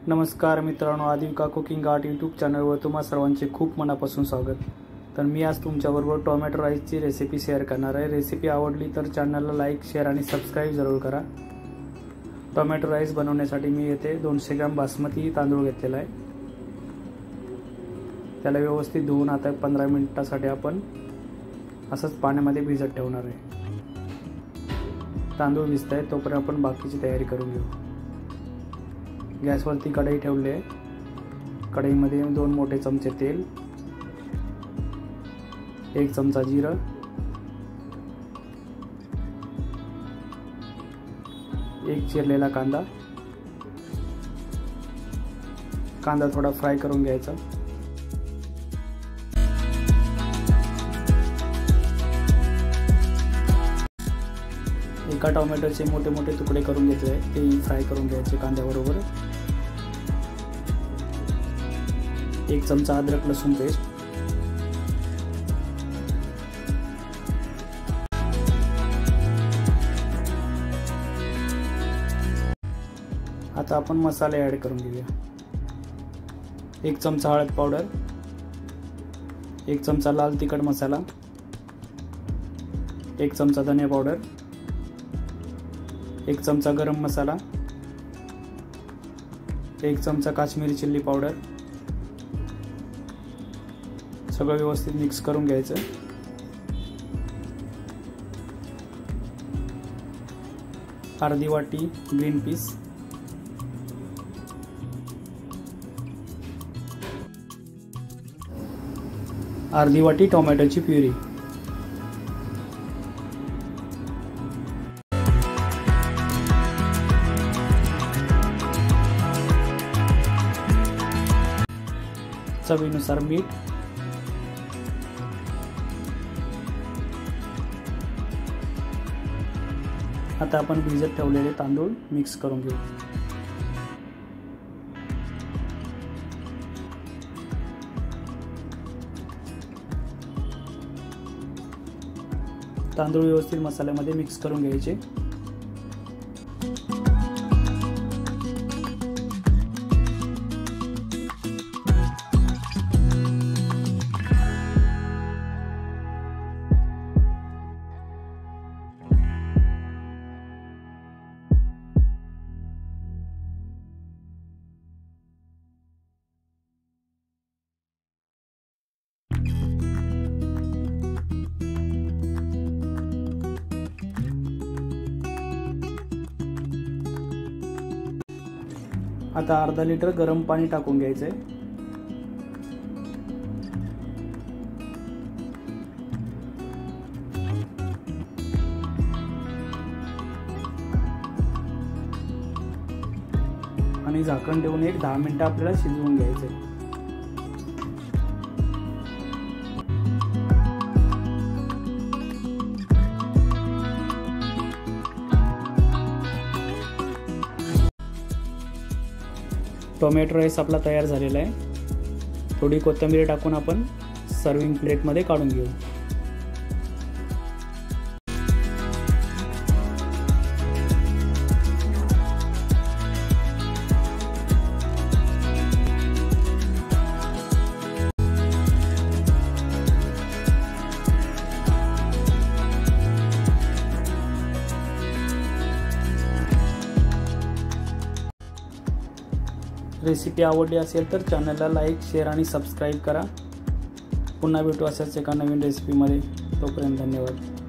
नमस्कार मित्रांनो, आदिविका cooking art YouTube चॅनलवर तुम्हा सर्वांचे खूप मनापासून स्वागत। तर मी आज तुमच्याबरोबर टोमॅटो राईसची रेसिपी शेअर करणार आहे। रेसिपी आवडली तर चॅनलला लाईक, शेअर आणि सबस्क्राइब जरूर करा। टोमॅटो राईस बनवण्यासाठी मी येथे 200 ग्रॅम बासमती तांदूळ घेतलेला आहे। त्याला व्यवस्थित धुवून आता 15 मिनिटांसाठी आपण असंच पाण्यामध्ये भिजत ठेवणार आहे। तांदूळ भिजताय तोपर्यंत आपण बाकीची तयारी करून घेऊ। गॅसवरती कढई ठेवली आहे। कढईमध्ये 2 मोठे चमचे तेल, 1 चमचा जिरं, 1 चिरलेला कांदा। कांदा थोडा फ्राय करून घ्यायचा। एका टोमॅटोचे मोठे मोठे तुकडे करून घेतले, ते फ्राय करून घ्यायचे कांद्याबरोबर। 1 चमचा अद्रक लसूण पेस्ट, आता आपण मसाले ऐड करून घेऊया। 1 चमचा हळद पावडर, 1 चमचा लाल तिखट मसाला, 1 चमचा धनिया पावडर, 1 चमचा गरम मसाला, 1 चमचा काश्मीरी चिल्ली पावडर। सगळं व्यवस्थित मिक्स करून घ्यायचं। अर्धी वाटी ग्रीन पीस, अर्धी वाटी टोमॅटोची प्युरी, चवीनुसार मीठ, आता आपण भिजत ठेवलेले तांदूळ मिक्स करून घेऊ। तांदूळ व्यवस्थित मसाल्यामध्ये मिक्स करून घ्यायचे। आता अर्धा लिटर गरम पाणी टाकून घ्यायचे। आणि झाकण ठेवून 10 मिनिटं आपल्याला शिजवून घ्यायचे। टोमॅटो राईस आपला तयार झालेला आहे। थोडी कोथिंबीर टाकून आपण सर्विंग प्लेटमध्ये काढून घेऊ। रेसिपी आवडली असेल तर चॅनलला लाईक, शेअर आणि सबस्क्राइब करा। पुन्हा भेटू अशाच एका नवीन रेसिपीमध्ये। तोपर्यंत धन्यवाद।